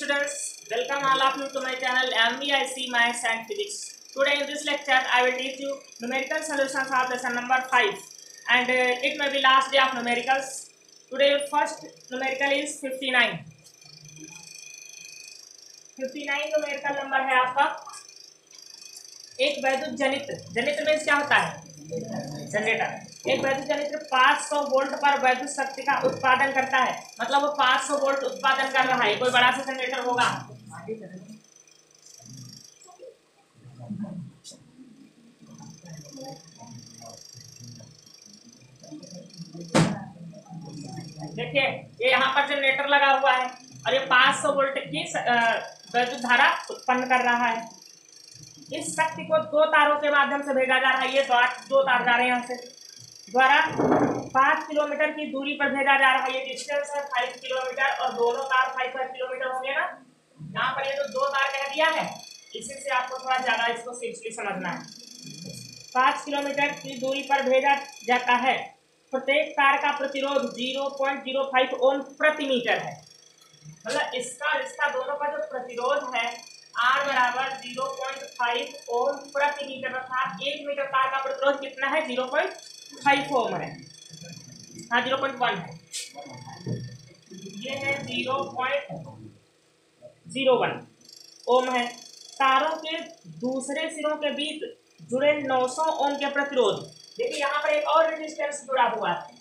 students, welcome all of you to my channel MVIC Maths and Physics. Today in this lecture I will teach you numerical solutions of lesson number 5 and it may be last day of numericals. Today first numerical is 59. 59 numerical number है आपका। एक वैद्युत जनित्र में क्या होता है? Generator. एक वैद्युत जनित्र 500 वोल्ट पर वैद्युत शक्ति का उत्पादन करता है, मतलब वो 500 वोल्ट उत्पादन कर रहा है। कोई बड़ा सा जनरेटर होगा। देखिए ये यहाँ पर जनरेटर लगा हुआ है और ये 500 वोल्ट की वैद्युत धारा उत्पन्न कर रहा है। इस शक्ति को दो तारों के माध्यम से भेजा जा रहा है। ये दो तार जा रहे हैं यहाँ से द्वारा 5 किलोमीटर की दूरी पर भेजा जा रहा है। ये डिस्टेंस है 5 किलोमीटर और दोनों तार 5 किलोमीटर होंगे ना। यहाँ पर ये जो दो तार कह दिया है इसी से आपको थोड़ा ज्यादा इसको सीरियसली समझना है। 5 किलोमीटर की दूरी पर भेजा जाता है। प्रत्येक तार का प्रतिरोध 0.05 ओम प्रति मीटर है। मतलब इसका दोनों का जो प्रतिरोध है R बराबर 0.5 ओम प्रति मीटर, अर्थात 1 मीटर तार का प्रतिरोध कितना है? 0.5 ओम है। हाँ 0.1 है। ये है 0.01 ओम है। तारों के दूसरे सिरों के बीच जुड़े 900 ओम के प्रतिरोध। देखिए यहाँ पर एक और रेजिस्टेंस जुड़ा हुआ है।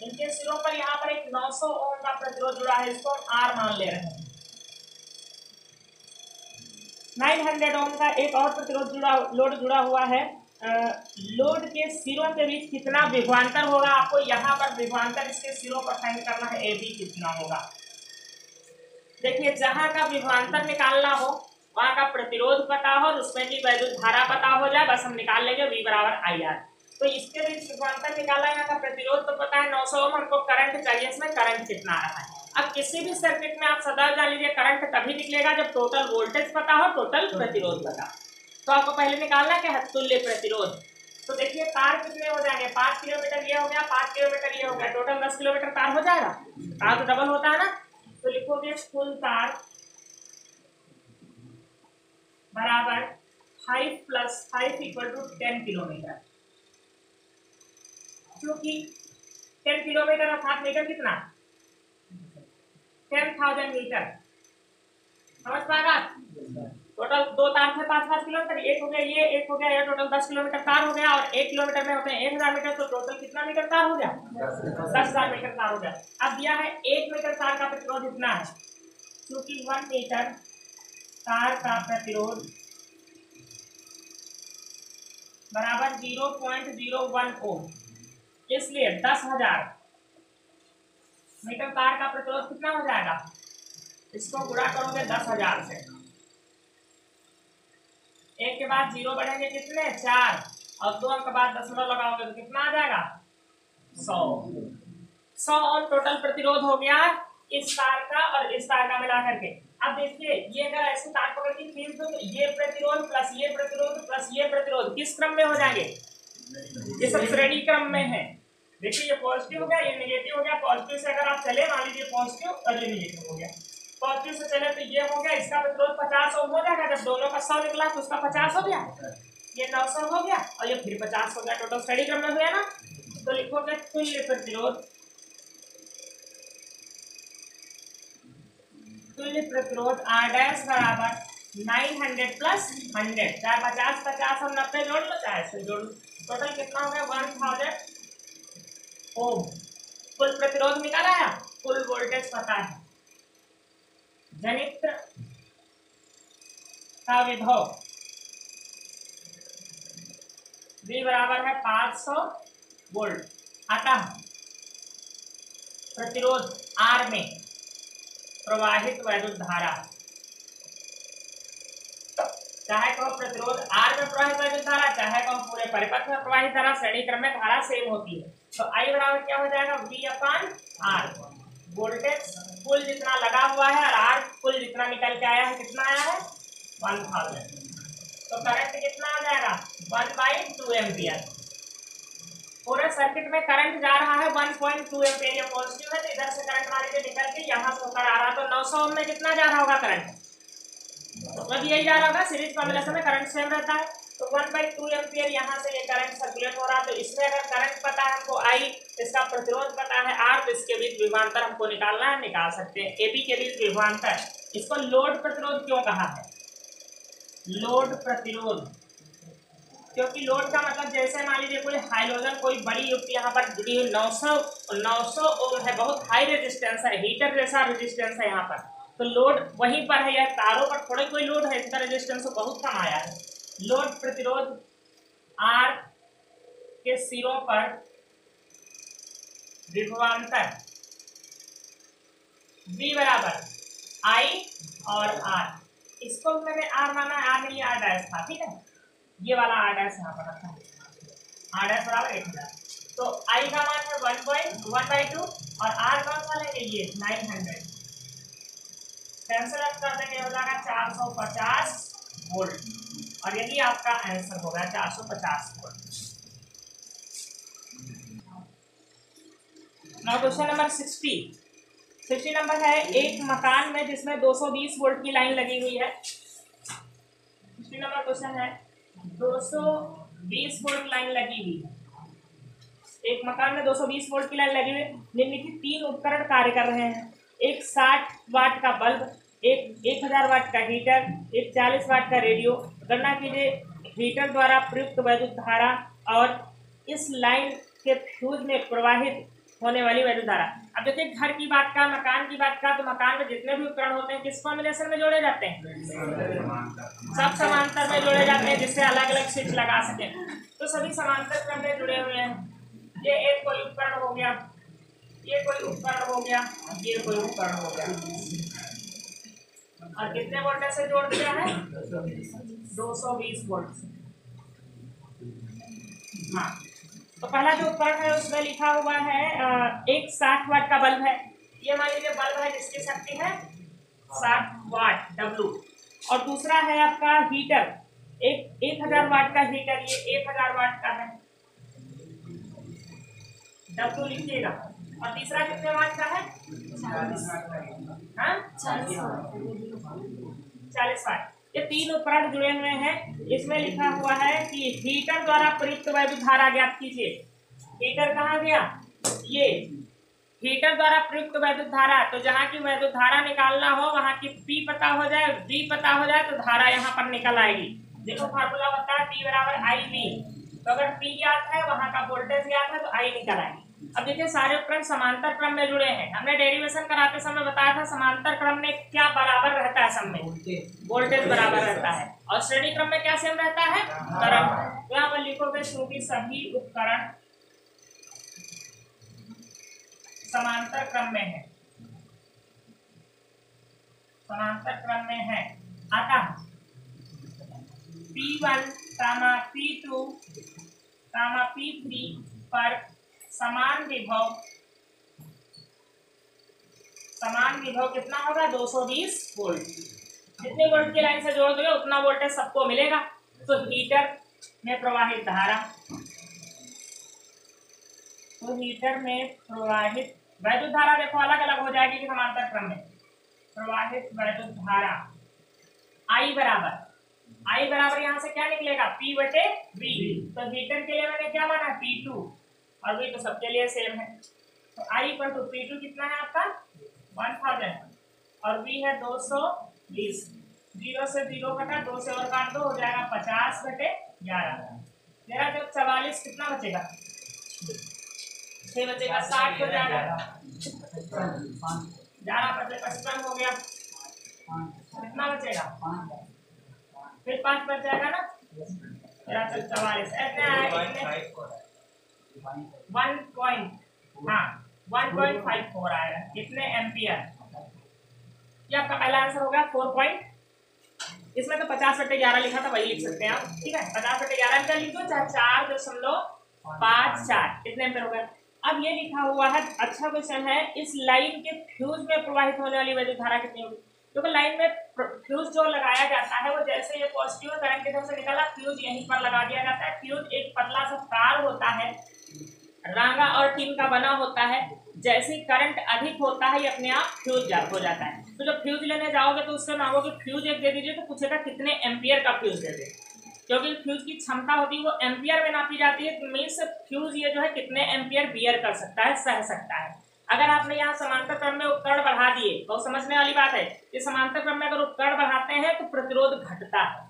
इनके सिरों पर यहाँ पर एक 900 ओम का प्रतिरोध जुड़ा है, इसको हम R मान ले रहे हैं। 900 ओम का एक और प्रतिरोध लोड जुड़ा हुआ है। लोड के सिरों के बीच कितना विभवांतर होगा? आपको यहाँ पर विभवांतर इसके सिरों पर फाइंड करना है। AB कितना होगा? देखिए जहाँ का विभवांतर निकालना हो वहाँ का प्रतिरोध पता हो और उसमें भी वैद्युत धारा पता हो जाए, बस हम निकाल लेंगे V बराबर IR। तो इसके बीच विभवांतर निकाला, यहाँ का प्रतिरोध तो पता है 900 ओम, हमको करंट चाहिए, इसमें करंट कितना आ रहा है। अब किसी भी सर्किट में आप सदा जान लीजिए करंट तभी निकलेगा जब टोटल वोल्टेज पता हो, टोटल प्रतिरोध पता। तो आपको पहले निकालना क्या है? तुल्य प्रतिरोध। तो देखिए तार कितने हो जाएंगे? 5 किलोमीटर ये हो गया, 5 किलोमीटर ये हो गया, टोटल 10 किलोमीटर तार हो जाएगा। तार तो डबल होता है ना। तो लिखोगे कुल तार बराबर 5 + 5 = 10 किलोमीटर, क्योंकि 10 किलोमीटर अर्थात मीटर कितना? 10,000 मीटर। समझ पाएगा? टोटल दो तार थे 5-5 किलोमीटर, एक हो गया ये, एक हो गया ये, टोटल 10 किलोमीटर तार हो गया। और 1 किलोमीटर में होते हैं 1000 मीटर, तो टोटल कितना मीटर तार हो गया? 10,000 मीटर तार हो गया। अब दिया है 1 मीटर तार का प्रतिरोध इतना है, क्योंकि 1 मीटर तार का प्रतिरोध बराबर 0.01 ओम, इसलिए 10,000 मीटर तार का प्रतिरोध कितना हो जाएगा? इसको गुणा करोगे 10,000 से, एक के बाद 0 बढ़ेंगे कितने? 4, और 2 अंक के बाद दशमलव लगाओगे तो कितना आ जाएगा? 100 ओम टोटल प्रतिरोध हो गया इस तार का और इस तार का मिला करके। अब देखिए ये अगर ऐसे तार पकड़ के खींच दो तो ये प्रतिरोध प्लस ये प्रतिरोध प्लस ये प्रतिरोध किस क्रम में हो जाएंगे? ये सब श्रेणी क्रम में है। देखिए ये पॉजिटिव हो गया, ये नेगेटिव हो गया। पॉजिटिव से अगर आप चले, मान लीजिए पॉजिटिव और ये नेगेटिव हो गया। पॉजिटिव से चले तो ये हो गया, इसका प्रतिरोध 50 ओम हो जाएगा। जब दोनों का 100 निकला तो उसका 50 हो गया, ये 900 हो गया और ये फिर 50 हो गया। टोटल श्रेणी क्रम में हुआ ना। तो लिखोगे तुल्य प्रतिरोध, तुल्य प्रतिरोध R डैश बराबर 900 + 100, चाहे 50 50 और 90 जोड़ लो, चाहे इससे जोड़ लो। टोटल कितना हो गया? 1000 ओम। कुल प्रतिरोध निकाला है, कुल वोल्टेज पता है। जनित्र का विभव V बराबर है 500 वोल्ट, अतः प्रतिरोध R में प्रवाहित वैद्युत धारा, चाहे कहो प्रतिरोध R में प्रवाहित वैद्युत धारा, चाहे कहो पूरे परिपथ में प्रवाहित धारा, श्रेणी क्रम में धारा सेम होती है। तो I बराबर क्या हो जाएगा? V/R। वोल्टेज कुल जितना लगा हुआ है और R कुल जितना निकल के आया है, कितना आया है? 1000। तो करंट कितना आ जाएगा? 1/2 एम्पियर। पूरे सर्किट में करंट जा रहा है 1.2 एम्पीयर, ये पॉजिटिव है तो इधर से करंट मान लीजिए निकल के यहाँ से होकर आ रहा है, तो 900 ओम में कितना जा रहा होगा करंट, तो अब यही जा रहा होगा। सीरीज कॉम्बिनेशन में करंट सेम रहता है, तो 1/2 एम्पीयर यहाँ से ये करंट सर्कुलेट हो रहा है। तो इसमें अगर करंट पता है हमको I, इसका प्रतिरोध पता है R, तो इसके बीच विभवांतर हमको निकालना है, निकाल सकते हैं। AB के बीच विभवांतर, इसको लोड प्रतिरोध क्यों कहा है, लोड प्रतिरोध, क्योंकि लोड का मतलब जैसे मान लीजिए कोई हाइड्रोजन कोई बड़ी युक्ति यहाँ पर जुड़ी हुई 900 ओम है, बहुत हाई रेजिस्टेंस है, हीटर जैसा रेजिस्टेंस है यहाँ पर, तो लोड वहीं पर है, यह तारों पर थोड़ा कोई लोड है, इसका रेजिस्टेंस बहुत कम आया है। लोड प्रतिरोध R के सिरों पर विभवांतर V बराबर I और R, इसको मैंने R माना, R नहीं R डैश था, ठीक है, ये वाला R डैश यहाँ पर रखा है, R डैश बराबर 1000, तो I का मान है 1/2 और R कौन सा लेंगे, ये 900, कैंसिल कर देंगे, हो जाएगा 450 वोल्ट, और यही आपका आंसर होगा 450 volt. Now question number 60 number है, एक मकान में जिसमें 220 वोल्ट की लाइन लगी हुई है। 60 नंबर क्वेश्चन है, 220 वोल्ट लाइन लगी हुई है, एक मकान में 220 वोल्ट की लाइन लगी हुई है, निम्नलिखित 3 उपकरण कार्य कर रहे हैं, एक 60 वाट का बल्ब, एक 1000 वाट का हीटर, एक 40 वाट का रेडियो। गणना कीजिए हीटर द्वारा प्रयुक्त वैद्युत धारा और इस लाइन के फ्यूज में प्रवाहित होने वाली वैद्युत धारा। अब देखिए घर की बात का, मकान की बात का, तो मकान में जितने भी उपकरण होते हैं किस कॉम्बिनेशन में जोड़े जाते हैं, सब समांतर में जोड़े जाते हैं, जिससे अलग अलग स्विच लगा सके, तो सभी समांतर क्रम में जुड़े हुए हैं। ये एक कोई उपकरण हो गया, ये कोई उपकरण हो गया, ये कोई उपकरण हो गया, और कितने वोल्टेज से जोड़ दिया है, 220 वोल्ट से। हाँ, तो पहला जो उपकरण है उसमें लिखा हुआ है एक 60 वाट का बल्ब है, ये मान लीजिए बल्ब है जिसकी शक्ति है 60 वाट W, और दूसरा है आपका हीटर, एक 1000 वाट का हीटर, ये 1000 वाट का है, W लिखिएगा, और तीसरा कितने वाट का है, 40 वाट। ये 3 उपकरण जुड़े हुए हैं, इसमें लिखा हुआ है कि हीटर द्वारा प्रयुक्त वैद्युत धारा ज्ञात कीजिए। हीटर कहाँ गया, ये हीटर द्वारा प्रयुक्त वैद्युत धारा, तो जहाँ की वैद्युत धारा निकालना हो वहाँ की P पता हो जाए, V पता हो जाए, तो धारा यहाँ पर निकल आएगी। देखो फार्मूला होता है P बराबर IV, तो अगर P ज्ञात है वहाँ का वोल्टेज ज्ञात है तो I निकल आएगी। अब देखिए सारे उपकरण समांतर क्रम में जुड़े हैं, हमने डेरिवेशन कराते समय बताया था समांतर क्रम में क्या बराबर रहता है, सब में वोल्टेज बराबर रहता है, और श्रेणी क्रम में क्या सेम रहता है, करंट। तो यहाँ पर लिखोगे क्योंकि सभी उपकरण समांतर क्रम में है, समांतर क्रम में है, अतः P1, P2, P3 पर समान विभव कितना होगा, 220 वोल्ट। जितने वोल्ट की लाइन से जोड़ दोगे उतना वोल्टेज सबको मिलेगा। तो हीटर में प्रवाहित धारा, तो हीटर में प्रवाहित वैद्युत धारा देखो अलग अलग हो जाएगी कि समांतर क्रम में, प्रवाहित वैद्युत धारा I बराबर यहाँ से क्या निकलेगा, P/V। तो हीटर के लिए मैंने क्या माना, P2, और V तो सबके लिए सेम है, तो I = P2 कितना है आपका 1000, और V है 220, 0 से 0 घटा 2 से और काट दो, हो जाएगा 50/11। मेरा जब 44 कितना बचेगा, 6 बचेगा, 60 हो जाएगा, 11 बचे 55 हो गया, कितना बचेगा, फिर 5 बच जाएगा ना, मेरा 44 ऐसे आएगा, 1.54 आएगा, कितने एम्पियर। ये आपका पहला आंसर होगा 4 इसमें तो 50/11 लिखा था, वही लिख सकते हैं आप, ठीक है, 50/11 एम्पियर लिख दो, चाहे 4.54 कितने एम्पियर हो गया। अब ये लिखा हुआ है, अच्छा क्वेश्चन है, इस लाइन के फ्यूज में प्रवाहित होने वाली वैद्युत धारा कितनी होगी। क्योंकि लाइन में फ्यूज जो लगाया जाता है वो जैसे ये पॉजिटिव करंट की तरफ से निकला, फ्यूज यहीं पर लगा दिया जाता है। फ्यूज एक पतला सा तार होता है, रांगा और टीन का बना होता है। जैसे ही करंट अधिक होता है ये अपने आप फ्यूज हो जाता है। तो जब फ्यूज लेने जाओगे तो उससे मांगोगे फ्यूज एक दे दीजिए, तो पूछेगा कितने एम्पियर का फ्यूज दे दे, क्योंकि फ्यूज की क्षमता होती है वो एम्पियर में नापी जाती है। तो मीन्स फ्यूज ये जो है कितने एम्पियर बियर कर सकता है, सह सकता है। अगर आपने यहाँ समांतर क्रम में उपकरण बढ़ा दिए, बहुत समझने वाली बात है कि समांतर क्रम में अगर उपकरण बढ़ाते हैं तो प्रतिरोध घटता है,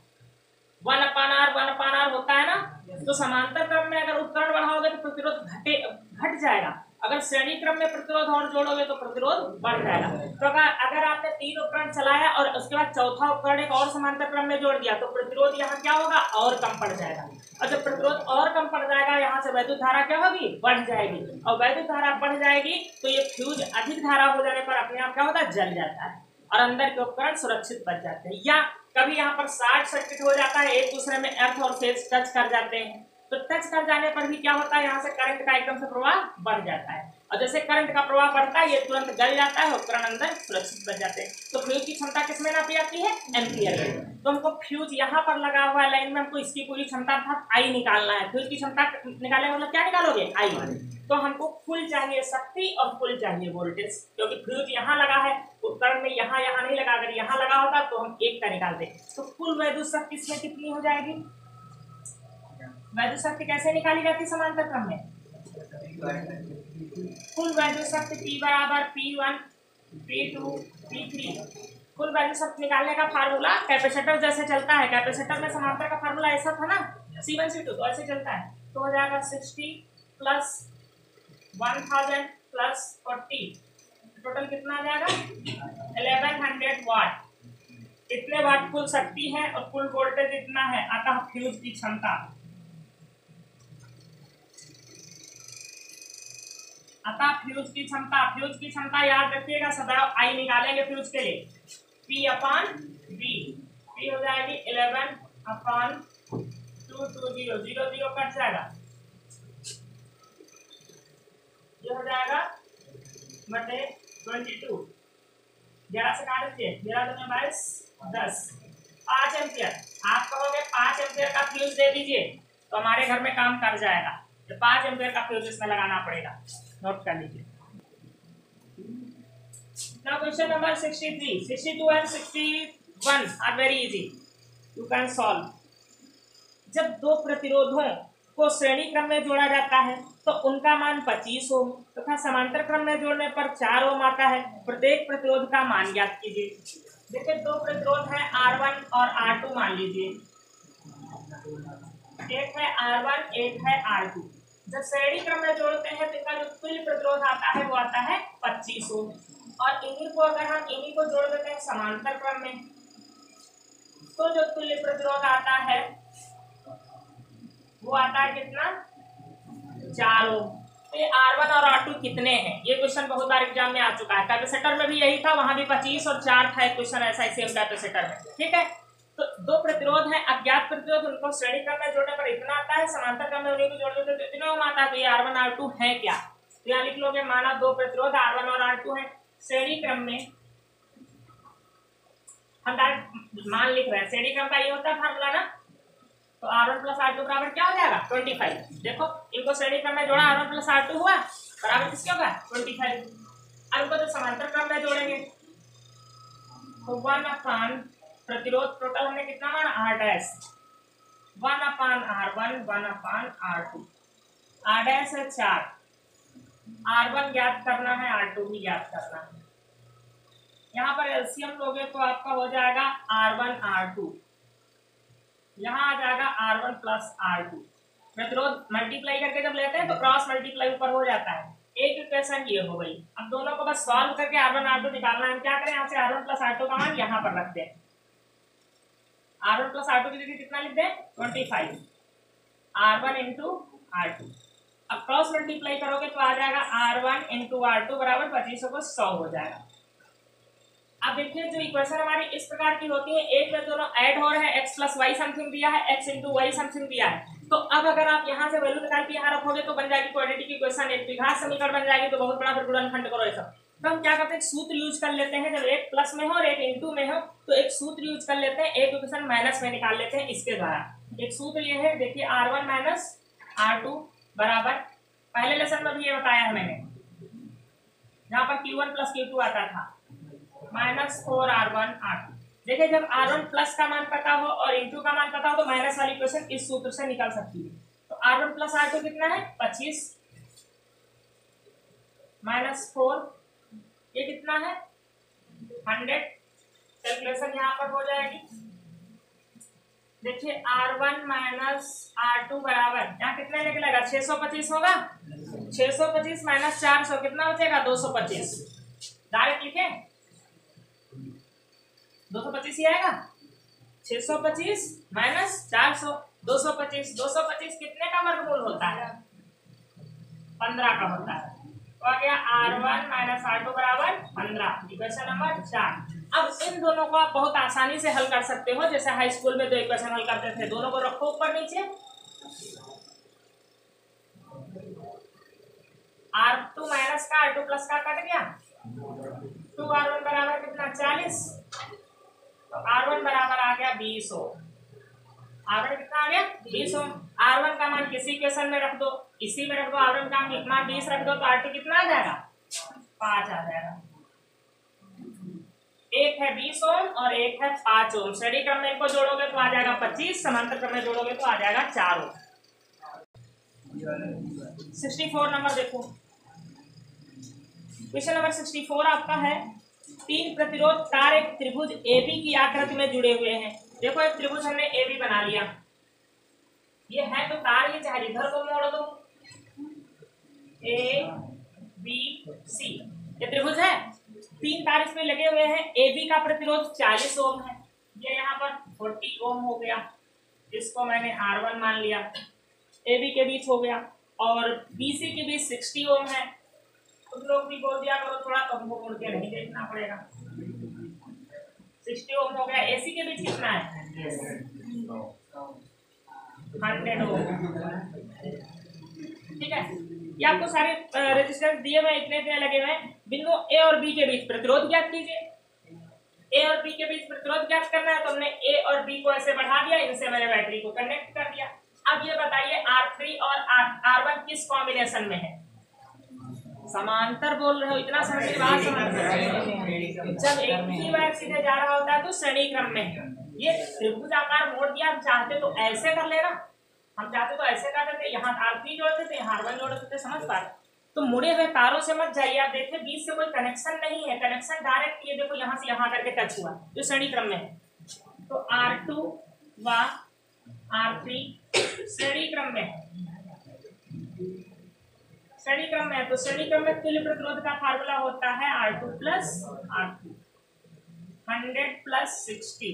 1/R होता है ना। तो समांतर क्रम में अगर उपकरण बढ़ाओगे तो प्रतिरोध घट जाएगा, अगर श्रेणी क्रम में प्रतिरोध और जोड़ोगे तो प्रतिरोध बढ़ जाएगा। तो अगर आपने 3 उपकरण चलाया और उसके बाद चौथा उपकरण एक और समांतर क्रम में जोड़ दिया तो प्रतिरोध यहाँ क्या होगा, और कम पड़ जाएगा। और जब प्रतिरोध और कम पड़ जाएगा यहाँ से वैद्युत धारा क्या होगी, बढ़ जाएगी। और वैद्युत धारा बढ़ जाएगी तो ये फ्यूज अधिक धारा हो जाने पर अपने आप क्या होता है, जल जाता है और अंदर के उपकरण सुरक्षित बच जाते हैं। या कभी यहाँ पर शॉर्ट सर्किट हो जाता है, एक दूसरे में अर्थ और फेज टच कर जाते हैं, तो टच कर जाने पर भी क्या होता है, यहाँ से करंट का एकदम से प्रवाह बढ़ जाता है। और जैसे करंट का प्रवाह बढ़ता है ये तुरंत गल जाता है, उपकरण अंदर सुरक्षित बच जाते हैं। तो फ्यूज की क्षमता किसमें नापी जाती है, एम्पियर में। तो हमको फ्यूज यहाँ पर लगा हुआ है लाइन में, हमको इसकी पूरी क्षमता अर्थात आई निकालना है। फ्यूज की क्षमता निकालने मतलब क्या निकालोगे, आई। तो हमको फुल चाहिए शक्ति और फुल चाहिए वोल्टेज, क्योंकि फ्यूज यहाँ लगा है, उपकरण में यहाँ नहीं लगा, अगर यहाँ लगा होता तो हम एक का निकाल दें। तो कुल वैद्युत शक्ति इसमें कितनी हो जाएगी, वैद्युत शक्ति कैसे निकाली जाती है समांतर क्रम में, कुल वैद्युत शक्ति P बराबर P1 P2 P3। कुल वैद्युत शक्ति निकालने का फार्मूला कैपेसिटर जैसे चलता है, कैपेसिटर में समांतर का फार्मूला ऐसा था ना, C1 C2, तो ऐसे चलता है। तो हो जाएगा 60 प्लस 1000 प्लस 40, टोटल कितना आ जाएगा 1100 वाट। इतने वाट कुल शक्ति है और कुल वोल्टेज इतना है। अतः फ्यूज की क्षमता, फ्यूज की क्षमता याद रखिएगा सदैव आई निकालेंगे फ्यूज के लिए, P/V। P हो जाएगी 11/2, 0 0 कट जाएगा, ये हो जाएगा बटे 22, 11 से काट दीजिए, 11 दूनी 22, 10, 5 एम्पियर। आप कहोगे 5 एम्पियर का फ्यूज दे दीजिए तो हमारे घर में काम कर जाएगा, तो 5 एम्पियर का फ्यूज इसमें लगाना पड़ेगा, नोट कर लीजिए। Now question number 63, 62 and 61 are very easy, you can solve। जब दो प्रतिरोधों को श्रेणी क्रम में जोड़ा जाता है तो उनका मान 25 ओम तथा समांतर क्रम में जोड़ने पर 4 ओम आता है। प्रत्येक प्रतिरोध का मान ज्ञात कीजिए। देखिए दो प्रतिरोध है R1 और R2 मान लीजिए, एक है R1 एक है R2। जब श्रेणी क्रम में जोड़ते हैं तो इनका जो तुल्य प्रतिरोध आता है वो आता है 25 ओम, और इन्हीं को अगर हम इन्हीं को जोड़ देते हैं समांतर क्रम में तो जो तुल्य प्रतिरोध आता है वो आता है कितना, 4 ओम। तो ये R1 और R2 कितने हैं, ये क्वेश्चन बहुत बार एग्जाम में आ चुका है। कैपेसिटर में भी यही था, वहां भी 25 और 4 था एक क्वेश्चन ऐसा ही सेम कैपेसिटर में, ठीक है। तो दो प्रतिरोध है अज्ञात प्रतिरोध, उनको श्रेणी क्रम में जोड़ने पर इतना आता है, समांतर क्रम में उन्हीं को जोड़ देते तो इतना ओम आता है। तो ये R1 R2 है क्या, तो यहाँ लिख लोगे माना दो प्रतिरोध R1 और R2 है श्रेणी क्रम में, हम डायरेक्ट मान लिख रहे हैं, श्रेणी क्रम का ये होता है फार्मूला ना। तो R1 प्लस R2 बराबर क्या हो जाएगा 25। देखो इनको श्रेणी क्रम में जोड़ा, R1 प्लस R2 हुआ बराबर किसके होगा 25। अब इनको जब समांतर क्रम में जोड़ेंगे तो 1/, प्रतिरोध टोटल हमने कितना माना R', 1/R1 1/R2, R' है 4, R1 ज्ञात करना है, R2 भी ज्ञात करना है। यहाँ पर एलसीएम लोगे तो आपका हो जाएगा R1 R2, यहाँ आ जाएगा R1 प्लस R2। प्रतिरोध मल्टीप्लाई करके जब लेते हैं तो क्रॉस मल्टीप्लाई ऊपर हो जाता है। एक इक्वेशन ये हो गई। अब दोनों को बस सॉल्व करके R1 R2 निकालना है। क्या करें, यहाँ से R1 प्लस R2 का मान यहाँ पर रखते हैं। R1 प्लस R2 की जगह कितना लिख दें 25, R1 इंटू R2। अब क्रॉस मल्टीप्लाई करोगे तो आ जाएगा R1 इंटू R2 बराबर 25 को 100 हो जाएगा। अब देखिए जो इक्वेशन हमारी इस प्रकार की होती है, एक में दोनों ऐड हो रहे हैं, x प्लस वाई समथिंग दिया है, x इंटू वाई समथिंग दिया है। तो अब अगर आप यहाँ से वैल्यू निकाल के यहाँ रखोगे तो बन जाएगी क्वाड्रेटिक इक्वेशन, एक द्विघात समीकरण बन जाएगी। तो बहुत बड़ा फिर गुणनखंड करो ये सब। तो हम क्या करते हैं, सूत्र यूज कर लेते हैं। जब एक प्लस में हो और एक इंटू में हो तो एक सूत्र यूज कर लेते हैं, एक इक्वेशन माइनस में निकाल लेते हैं इसके द्वारा। एक सूत्र ये है, देखिए R1 माइनस R2 बराबर पहले लेसन में भी ये बताया है मैंने, जहाँ पर Q1 प्लस Q2 आता था -4R1 R2। देखिए जब R1 प्लस का मान पता हो और इंटू का मान पता हो तो माइनस वाली इक्वेशन इस सूत्र से निकल सकती है। तो R1 प्लस R2 कितना है 25 -4, ये कितना है 100। कैलकुलेशन यहाँ पर हो जाएगी। देखिए R1 माइनस R2 बराबर यहाँ कितने निकलेगा 625 होगा। 625 माइनस 400 कितना बचेगा 225। डायरेक्ट लिखे 225 ही आएगा। 625 माइनस 400 225। 225 कितने का वर्गमूल होता है 15 का होता है। तो आ गया R1 माइनस R2 बराबर 15। Equation number 4। अब इन दोनों को आप बहुत आसानी से हल कर सकते हो, जैसे हाई स्कूल में 2 इक्वेशन हल करते थे। दोनों को रखो ऊपर नीचे, R2 माइनस का R2 प्लस का कट गया। 2R1 बराबर कितना 40, तो R1 बराबर आ गया 20 ओम। R1 कितना आ गया 20 ओम। R1 का मान किसी इक्वेशन में रख दो, इसी में रख दो। R1 का मान 20 रख दो तो R2 कितना आ जाएगा 5 आ जाएगा। एक है 20 ओम और एक है 5 ओम। श्रेणी क्रम में इनको जोड़ोगे तो आ जाएगा 25, समांतर क्रम में जोड़ोगे तो आ जाएगा 4 ओम। 64 नंबर देखो, क्वेश्चन नंबर 64 आपका है 3 प्रतिरोध तार एक त्रिभुज AB की आकृति में जुड़े हुए हैं। देखो एक त्रिभुज हमने AB बना लिया, ये है तो तार, ये चाहे इधर को मोड़ दो ABC, ये त्रिभुज है। 3 तार इसमें लगे हुए हैं। AB का प्रतिरोध 40 ओम है, ये यहाँ पर 40 ओम हो गया। इसको मैंने R1 मान लिया। AB के बीच हो गया और BC के बीच 60 ओम है। तुम लोग भी बोल दिया करो थोड़ा, तो हमको मुड़ के नहीं देखना पड़ेगा। 60 ओम हो गया। AC के बीच कितना है 100 ओम। ठीक है, ये आपको सारे रेजिस्टेंस दिए हुए इतने इतने लगे हुए हैं। बिंदु A और B के बीच प्रतिरोध ज्ञात कीजिए। A और B के बीच प्रतिरोध ज्ञात करना है तो हमने A और B को ऐसे बढ़ा दिया, इनसे मैंने बैटरी को कनेक्ट कर दिया। अब ये बताइए R3 और R1 किस कॉम्बिनेशन में है। समांतर बोल रहे हो, इतना समझ के बाद जब एक ही वायर सीधे जा रहा होता है तो श्रेणी क्रम में है। ये त्रिभुज आकार मोड़ दिया, हम चाहते तो ऐसे कर लेना, हम चाहते तो ऐसे कर देते, यहाँ R3 जोड़ते थे, यहाँ R1 जोड़ते थे। समझ पा रहे? तो मुड़े हुए तारों से मत जाइए। आप देखिए बीच से कोई कनेक्शन नहीं है, कनेक्शन डायरेक्ट ये देखो यहाँ से यहाँ करके टच हुआ, जो श्रेणी क्रम में है। तो R2 व R3 श्रेणी क्रम में है, श्रेणी क्रम में है। तो श्रेणी क्रम में तुल्य प्रतिरोध का फार्मूला होता है R2 plus R3। 100 plus 60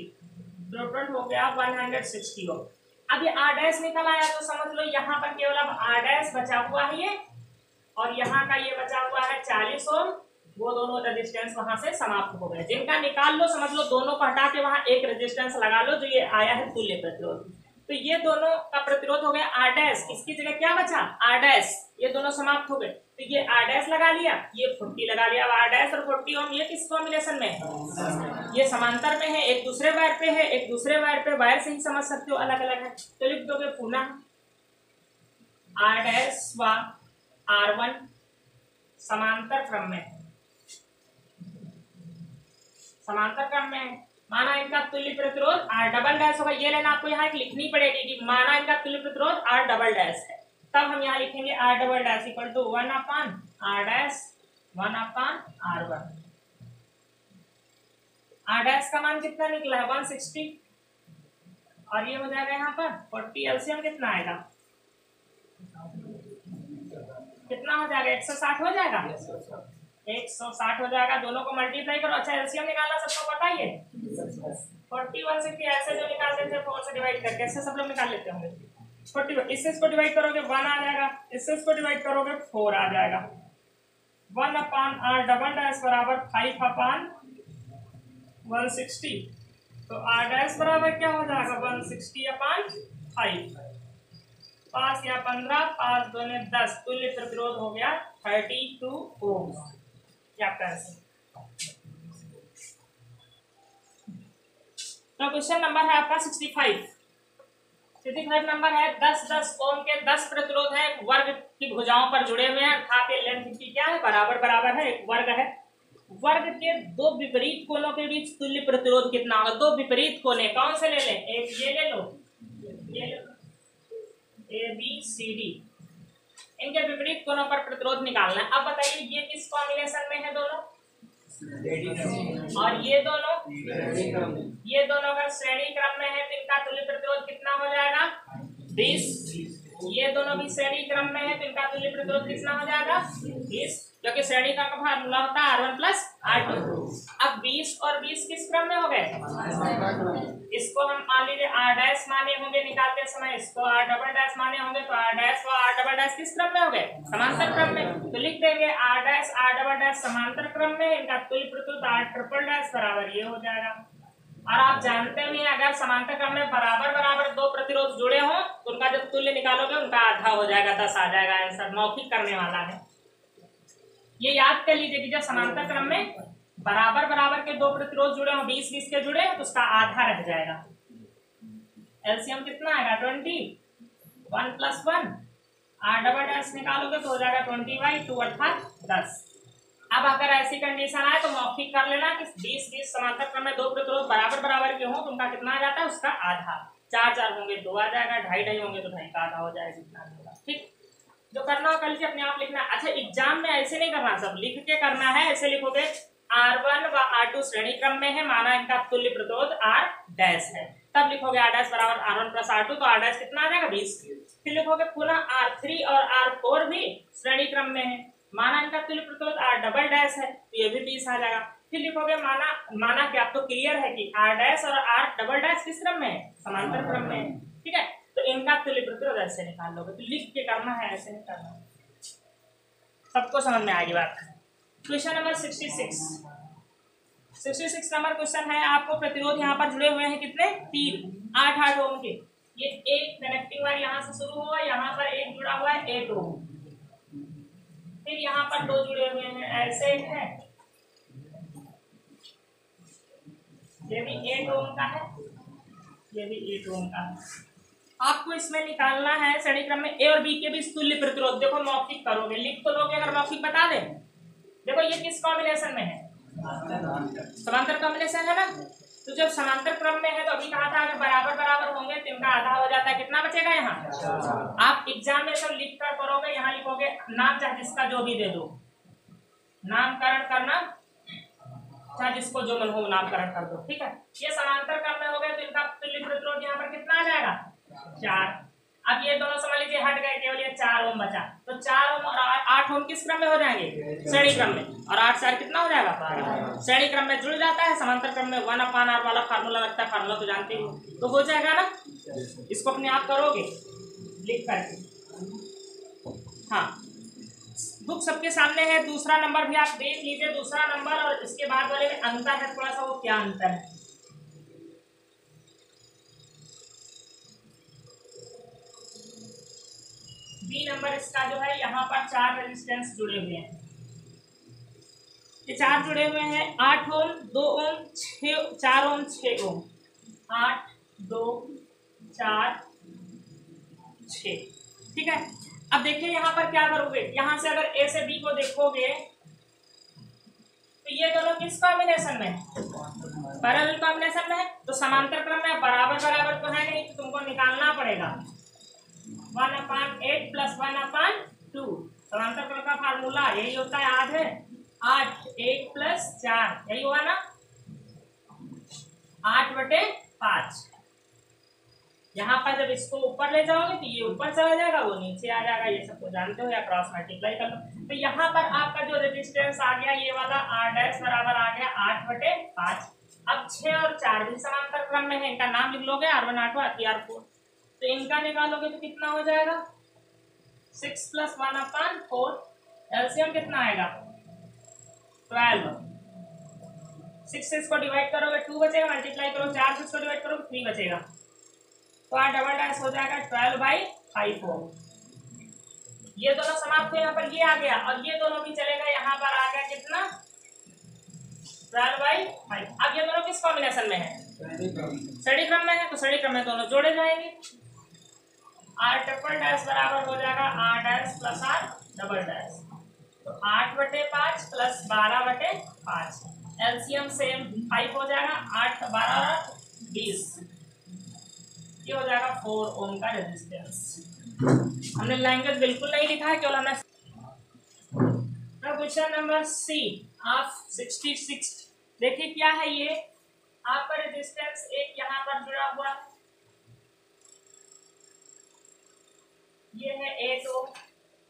total हो गया 160 ओम। अब ये R डैश निकल आया तो समझ लो यहाँ पर केवल अब R डैश बचा हुआ है ये, और यहाँ का ये बचा हुआ है 40 ओम। वो दोनों रेजिस्टेंस वहां से समाप्त हो गए। जिनका निकाल लो, समझ लो दोनों को हटा के वहां एक रेजिस्टेंस लगा लो, जो ये आया है तुल्य प्रतिरोध। तो ये दोनों का प्रतिरोध हो गया R डैश, इसकी जगह क्या बचा R डैश, ये दोनों समाप्त हो गए। तो ये R डैश लगा लिया, ये 40 लगा लिया। अब R डैश और 40 ओम ये किस कॉम्बिनेशन में है, ये समांतर में है, एक दूसरे वायर पे है, एक दूसरे वायर पे। वायर से ही समझ सकते हो अलग अलग है। तो लिख दोगे पुनः R डैश व R1 समांतर क्रम में है, समांतर क्रम में है। माना इनका तुल्य प्रतिरोध R डबल डैश होगा। ये लेना आपको यहाँ एक लिखनी पड़ेगी कि माना इनका तुल्य प्रतिरोध R डबल डैश है, तब हम यहाँ लिखेंगे R double dash equal to 1/R dash 1/R1। R dash का मान कितना निकला है 160, और ये हो जाएगा यहाँ पर 40। एलसीएम कितना आएगा, कितना हो जाएगा 160 हो जाएगा, 160 हो जाएगा। दोनों को मल्टीप्लाई करो। अच्छा एलसीएम निकालना सबको पता ही है, 40 160 ऐसे जो निकालते थे 4 से डिवाइड करके, ऐसे सब लोग निकाल लेते होंगे। 40 इससे इसको डिवाइड करोगे 1 आ जाएगा, इससे इसको डिवाइड करोगे 4 आ जाएगा। 1/R डबल डैश बराबर 5/160। तो R डैश बराबर क्या हो जाएगा 160/5। 5 या 15, 5 दूने 10, तुल्य प्रतिरोध हो गया 32 ओम। क्या आंसर। तो क्वेश्चन नंबर है आपका 65। 55 नंबर है 10 ओम के 10 प्रतिरोध है, वर्ग की भुजाओं पर जुड़े हुए हैं, अर्थात ये लेंथ की क्या है, बराबर बराबर है, एक वर्ग है। वर्ग के दो विपरीत कोनों के बीच तुल्य प्रतिरोध कितना होगा? दो विपरीत कोने कौन से ले लें? एक ये ले लो, ये ले लो, ABCD, इनके विपरीत कोनों पर प्रतिरोध निकालना है। अब बताइए ये किस कॉम्बिनेशन में है दोनों, और ये दोनों अगर श्रेणी क्रम में है तो इनका तुल्य प्रतिरोध कितना हो जाएगा? 20। ये दोनों भी श्रेणी क्रम में है तो इनका तुल्य प्रतिरोध कितना हो जाएगा? 20, क्योंकि श्रेणी का फॉर्मूला होता है R1 + R2। अब 20 और 20 किस क्रम में हो गए? इसको हम मान लीजिए R' माने होंगे निकालते समय, इसको R" माने होंगे, तो R' और R" किस क्रम में हो गए? समांतर क्रम में। तो लिख देंगे R' समांतर क्रम में, इनका तुल्य प्रतिरोध R" बराबर ये हो जाएगा। और आप जानते हैं अगर समांतर क्रम में बराबर बराबर दो प्रतिरोध जुड़े हों तो उनका जब तुल्य निकालोगे उनका आधा हो जाएगा, 10 आ जाएगा आंसर। मौखिक करने वाला है, ये याद कर लीजिए कि जब समांतर क्रम में बराबर बराबर के दो प्रतिरोध जुड़े हों, 20-20 के जुड़े तो उसका आधा रह जाएगा। एलसीएम कितना आएगा? 20, 1 + 1 R" निकालोगे तो हो जाएगा 20/2 अर्थात 10। अब अगर ऐसी कंडीशन आए तो मौखिक कर लेना कि 20-20 समांतर क्रम में दो प्रतिरोध बराबर बराबर के हों तो उनका कितना आ जाता है? उसका आधा। 4 होंगे 2 आ जाएगा, 2.5 होंगे तो 2.5 का आधा हो जाएगा, जितना होगा। ठीक, जो करना हो कर लीजिए, अपने आप लिखना। अच्छा, एग्जाम में ऐसे नहीं करना, सब लिख के करना है। ऐसे लिखोगे R1 व R2 श्रेणी क्रम में है, माना इनका तुल्य प्रतिरोध R' है, तब लिखोगे R' बराबर R1 + R2, तो R' कितना आ जाएगा? 20। फिर लिखोगे पुनः R3 और R4 भी श्रेणी क्रम में है, माना इनका तुल्य प्रतिरोध R" है, तो ये भी 20 आ जाएगा। फिर लिखोगे माना कि आप तो क्लियर है कि R' और R" किस क्रम में है? समांतर क्रम में है। ठीक है, तो इनका तुल्य प्रतिरोध ऐसे निकाल लोगे, तो लिख के करना है, ऐसे नहीं करना है। सबको समझ में आएगी बात। क्वेश्चन नंबर 66 नंबर क्वेश्चन है। आपको प्रतिरोध यहाँ पर जुड़े हुए हैं कितने? 3, 8 ओम के। ये एक कनेक्टिंग वायर यहाँ से शुरू हुआ, यहाँ पर एक जुड़ा हुआ है 8 ओम, फिर यहाँ पर 2 जुड़े हुए हैं, ऐसे है, ये भी 8 ओम का है, ये भी 8 ओम का है। आपको इसमें निकालना है श्रेणी क्रम में ए और बी के बीच तुल्य प्रतिरोध। देखो मौखिक करोगे, लिख तो लोगे, अगर मौखिक बता दे। देखो ये किस कॉम्बिनेशन में है? समांतर कॉम्बिनेशन है ना। तो जब समांतर क्रम में है तो अभी कहा था अगर बराबर बराबर होंगे तो इनका आधा हो जाता है। कितना बचेगा यहाँ? आप एग्जाम में सब लिख कर करोगे, यहाँ लिखोगे नाम चाहे जिसका जो भी दे दो, नामकरण करना, चाहे जिसको जो मन हो नामकरण कर दो। ठीक है, ये समांतर क्रम में हो गए तो इनका तुल्य प्रतिरोध यहाँ पर कितना आ जाएगा? 4। अब ये दोनों समझ लीजिए हट गए, केवल ये 4 ओम बचा, तो 4 ओम और 8 ओम किस क्रम में हो जाएंगे? श्रेणी क्रम में। और 8 4 कितना हो जाएगा? 12। श्रेणी क्रम में जुड़ जाता है, समांतर क्रम में 1/r वाला फार्मूला लगता है, फार्मूला तो जानते हो, तो हो जाएगा ना। इसको अपने आप करोगे लिख करके। हाँ, बुक सबके सामने है, दूसरा नंबर भी आप देख लीजिए। दूसरा नंबर और इसके बाद वाले में अंतर है थोड़ा सा, वो क्या अंतर है? बी नंबर इसका जो है, यहाँ पर 4 रेजिस्टेंस जुड़े हुए हैं। ये 4 जुड़े हुए हैं, 8 ओम, 2 ओम, 4 ओम, 6 ओम, 8, 2, 4, 6। ठीक है, अब देखिए यहाँ पर क्या करोगे, यहाँ से अगर ए से बी को देखोगे तो ये दोनों किस कॉम्बिनेशन में? पैरेलल कॉम्बिनेशन में है। तो समांतर क्रम में बराबर बराबर तो है नहीं, तो तुमको निकालना पड़ेगा 1/8 + 1/2। समांतर क्रम का फार्मूला यही होता है, याद है? 8 1 + 4, यही हुआ ना, 8/5। यहाँ पर जब इसको ऊपर ले जाओगे तो ये ऊपर चला जाएगा, वो नीचे आ जाएगा, ये सबको जानते हो, या क्रॉस मल्टीप्लाई कर लो। तो यहाँ पर आपका जो रेजिस्टेंस आ गया, ये वाला R' बराबर आ गया 8/5। अब 6 और 4 भी समांतर क्रम में है, इनका नाम लिख लोगे, R1 R2 R3 R4। तो इनका निकालोगे तो कितना हो जाएगा? 6 + 1/4। एलसीएम कितना आएगा? 12। 6 से इसको डिवाइड करोगे 2 बचेगा, मल्टीप्लाई करो 4 से इसको डिवाइड करो 3 बचेगा, तो R" हो जाएगा 12/5 ओम। ये दोनों समाप्त हुए, यहाँ पर ये आ गया, और ये दोनों भी चलेगा, यहाँ पर आ गया कितना? 12/5। अब ये दोनों किस कॉम्बिनेशन में है? श्रेणी क्रम में है, तो श्रेणी क्रम में दोनों जोड़े जाएंगे। आर ट्रिपल डैश बराबर हो जाएगा R dash plus R double dash. तो 8/5 प्लस 12/5, एलसीएम सेम 5 हो जाएगा, 8 12 20, ये हो जाएगा 4 ओम का रेजिस्टेंस। हमने लैंग्वेज बिल्कुल नहीं लिखा है, केवल हमने। क्वेश्चन नंबर सी ऑफ 66, देखिए क्या है ये, आपका रेजिस्टेंस एक यहाँ पर जुड़ा हुआ है, ये है 8 ओम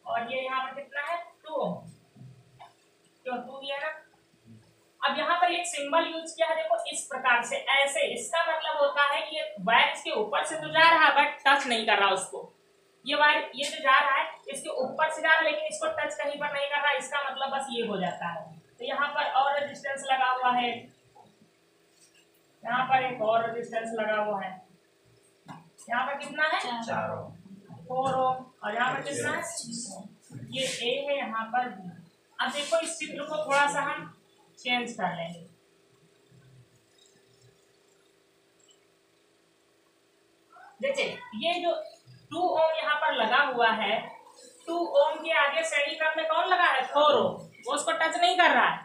और ये यहाँ पर कितना है 2 ओम, क्यों 2 दिया ना। अब यहाँ पर एक सिंबल यूज किया है, देखो इस प्रकार से ऐसे, इसका मतलब होता है कि ये वायर इसके ऊपर से तो जा रहा है बट टच नहीं कर रहा उसको, ये वायर ये जो जा रहा है इसके ऊपर से जा रहा है लेकिन इसको टच कहीं पर नहीं कर रहा, इसका मतलब बस ये हो जाता है। तो यहाँ पर और रेजिस्टेंस लगा हुआ है, यहाँ पर एक और रेजिस्टेंस लगा हुआ है, यहाँ पर कितना है 4 ओम और यहाँ पर कितना है, ये ए है यहाँ पर। अब देखो इस चित्र को थोड़ा सा हम चेंज कर लेंगे, देखिए ये जो 2 ओम यहाँ पर लगा हुआ है, 2 ओम के आगे श्रेणी क्रम में कौन लगा है 4 ओम, वो उसको टच नहीं कर रहा है।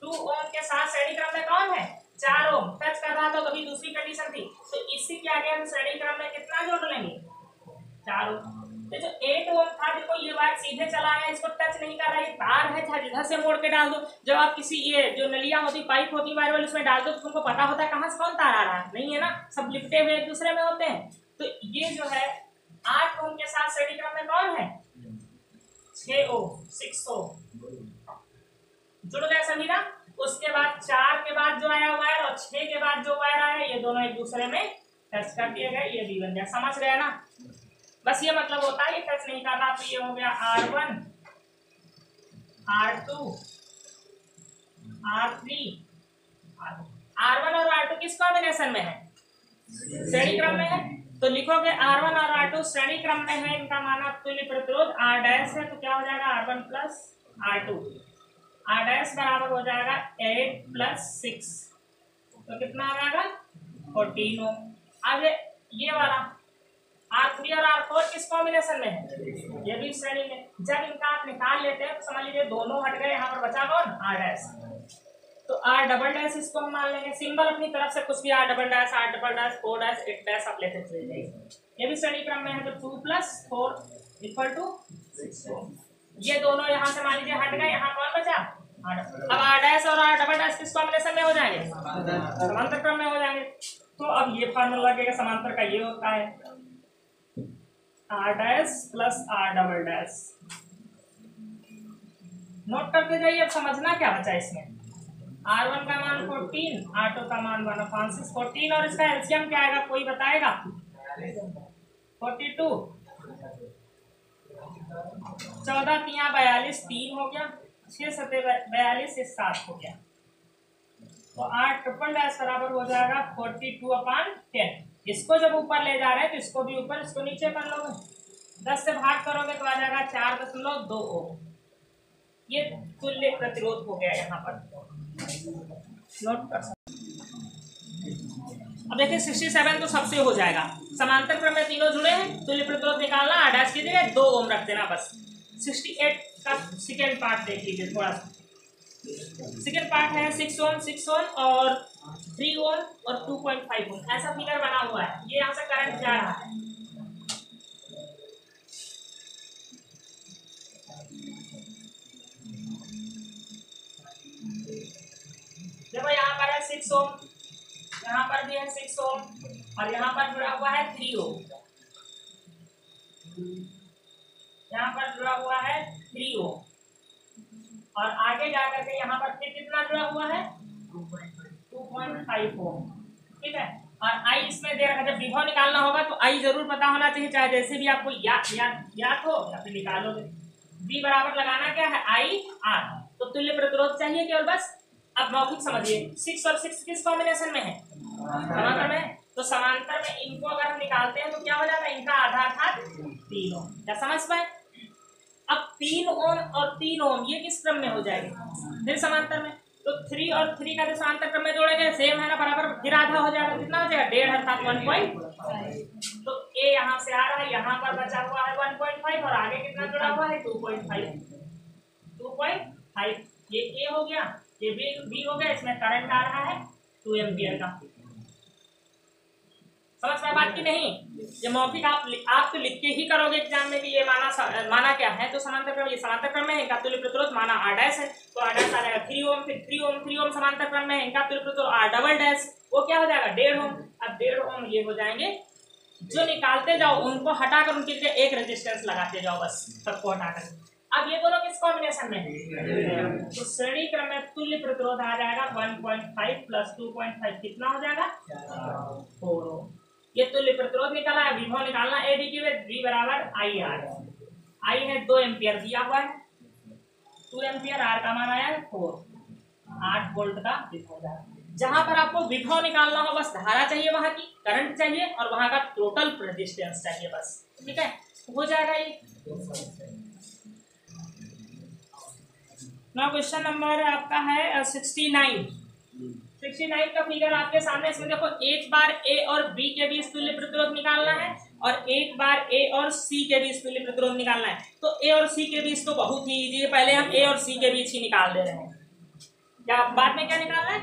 2 ओम के साथ श्रेणी क्रम में कौन है 4 ओम, टच कर रहा तो कभी दूसरी कंडीशन थी, तो इसी के आगे हम श्रेणी क्रम में कितना जोड़ लेंगे 4 ओम। तो जो 8 ओम था, देखो ये वायर सीधे चला है, इसको टच नहीं कर रहा है, ये तार है, चाहे इधर से मोड़ के डाल दो। जब आप किसी ये जो नलियां होती पाइप होती वायर वाली उसमें डाल दो तो तुमको पता होता है कहाँ से कौन तार आ रहा है, नहीं है ना, सब लिपटे हुए एक दूसरे में होते हैं। तो ये जो है 8 ओम के साथ श्रेणी क्रम में कौन है 6 ओम 6 ओम जुड़ गए सभी ना। उसके बाद 4 के बाद जो आया वायर और 6 के बाद जो वायर आया, ये दोनों एक दूसरे में टच कर दिए गए, ये भी बन गया, समझ गया ना। बस ये मतलब होता है ये टच नहीं कर रहा, तो ये हो गया R1 R2 R3 R1 और R2 किस कॉम्बिनेशन में है श्रेणी क्रम में है, तो लिखोगे R1 और R2 श्रेणी क्रम में है, इनका माना तुल्य प्रतिरोध R डैश है, तो क्या हो जाएगा R1 plus R2, R dash बराबर हो जाएगा 8 प्लस 6, तो कितना आ जाएगा 14 ओम। अब ये वाला R3 और R4 किस कॉम्बिनेशन में है, ये भी श्रेणी में। जब इनका आप निकाल लेते हैं तो समझ लीजिए दोनों हट गए, यहाँ पर बचा कौन R डैश, तो R डबल डैश इसको हम मान लेंगे, सिंबल अपनी तरफ से कुछ भी R double dash 4 dash 8 dash आप लेते चले जाइए, ये भी श्रेणी क्रम में है, तो 2 + 4 = 6। ये दोनों यहाँ से मान लीजिए हट गए, यहाँ कौन बचा अब R डैश और R डबल डैश किस कॉम्बिनेशन में हो जाएंगे समांतर क्रम में हो जाएंगे। तो अब ये फार्मूला लगेगा समांतर का, ये होता है R dash plus R double dash. Note करते जाइए, अब समझना क्या बचा इसमें, R1 का मान 14, R2 का मान 1/6, 14 और इसका एलसीएम क्या आएगा कोई बताएगा 42, 14 × 42 3 हो गया, 6 × 7 42 से 7 हो गया, तो R ट्रिपल डैश बराबर हो जाएगा 42/10। इसको जब ऊपर ले जा रहे हैं तो इसको भी ऊपर इसको नीचे कर लोगे, 10 से भाग करोगे तो आ जाएगा 4.2 ओम, ये तुल्य प्रतिरोध हो गया यहाँ पर, नोट कर सकते। अब देखिए 67 तो सबसे हो जाएगा, समांतर क्रम में तीनों जुड़े हैं, तुल्य प्रतिरोध निकालना, R डैश की जगह 2 ओम रख देना बस। 68 का सेकेंड पार्ट देख लीजिए थोड़ा सा, सेकेंड पार्ट है 6 ओम और 3 ओम और 2.5 ओम, ऐसा फिगर बना हुआ है, ये यहाँ से करंट जा रहा है। देखो यहाँ पर है 6 ओम, यहाँ पर भी है 6 ओम और यहाँ पर जुड़ा हुआ है 3 ओम, यहाँ पर जुड़ा हुआ है 3 ओम और आगे जाकर के यहाँ पर फिर कितना जुड़ा हुआ है 2.5 ओम, ठीक है। और आई इसमें दे रखा है, जब विभव निकालना होगा तो आई जरूर पता होना चाहिए, चाहे जैसे भी आपको याद हो या फिर निकालोगे। बी बराबर लगाना क्या है आई आर, तो तुल्य प्रतिरोध चाहिए केवल बस। अब मौखिक समझिए, 6 और 6 किस कॉम्बिनेशन में है समांतर में, तो समांतर में इनको अगर हम निकालते हैं तो क्या हो जाता है, इनका आधा अर्थात 3 ओम, क्या समझ पाए। अब 3 ओम और 3 ओम ये किस क्रम में हो जाएगी फिर समांतर में, तो 3 और 3 का जो समांतर क्रम में जोड़ेंगे सेम है ना बराबर, फिर आधा हो जाएगा, कितना हो जाएगा 1.5 अर्थात 1.5, तो ये यहाँ से आ रहा है, यहाँ पर बचा हुआ है 1.5 और आगे कितना जुड़ा हुआ है 2.5 ये ए हो गया, ये बी हो गया, इसमें करंट आ रहा है 2 एम्पियर का। समझ में बात की नहीं? ये मौखिक आप तो लिख के ही करोगे एग्जाम में भी। ये माना क्या है, तो समांतर क्रम, ये समांतर क्रम में है, इनका तुल्य प्रतिरोध माना R डैश है, तो R डैश आ जाएगा 3 ओम, फिर 3 ओम समांतर क्रम में है, इनका तुल्य प्रतिरोध R डबल डैश, वो क्या हो जाएगा 1.5 ओम। अब 1.5 ओम ये हो जाएंगे, जो निकालते जाओ उनको हटाकर उनकी जगह एक रेजिस्टेंस लगाते जाओ, बस सबको हटाकर। अब ये दोनों किस कॉम्बिनेशन में है, तो श्रेणी क्रम में तुल्य प्रतिरोध आ जाएगा 1.5 प्लस 2.5 कितना हो जाएगा 4 ओम। ये तुल्य प्रतिरोध निकाला है, विभव निकालना ए डी की V बराबर आई आर। आई है 2 एम्पियर दिया हुआ है, 2 एम्पियर, आर का मान आया है 4, 8 वोल्ट का विभव। जहां पर आपको विभव निकालना हो, बस धारा चाहिए, वहां की करंट चाहिए और वहां का टोटल रेजिस्टेंस चाहिए, बस। ठीक है, हो जाएगा ये। ना क्वेश्चन नंबर आपका है 69 का फिगर आपके सामने। इसमें देखो, एक बार ए और बी के बीच तुल्य प्रतिरोध निकालना है और एक बार ए और सी के बीच तुल्य प्रतिरोध निकालना है। तो ए और सी के बीच तो बहुत ही इजी है, पहले हम ए और सी के बीच ही निकाल दे रहे हैं। क्या बाद में क्या निकालना है,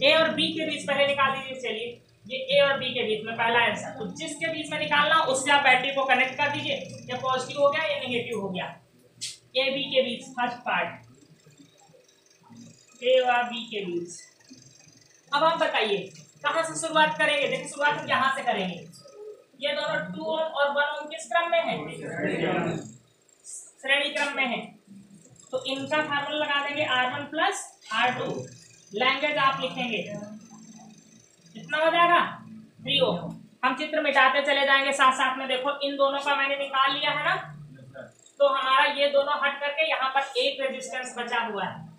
ए और बी के बीच पहले निकाल दीजिए। चलिए, ये ए और बी के बीच में पहला आंसर, तो जिसके बीच में निकालना उससे आप बैटरी को कनेक्ट कर दीजिए। ये पॉजिटिव हो गया, ये नेगेटिव हो गया। ए बी के बीच फर्स्ट पार्ट, ए और बी के बीच। अब हम बताइए कहां से शुरुआत करेंगे। देखिए, शुरुआत हम यहां से करेंगे। ये दोनों 2 ओम और 1 ओम किस क्रम में है, श्रेणी क्रम में है, तो इनका फार्मूला लगा देंगे R1 प्लस R2। लैंग्वेज आप लिखेंगे, कितना हो जाएगा 3 ओम। हम चित्र मिटाते चले जाएंगे साथ साथ में। देखो, इन दोनों का मैंने निकाल लिया है ना, तो हमारा ये दोनों हट करके यहाँ पर एक रेजिस्टेंस बचा हुआ है,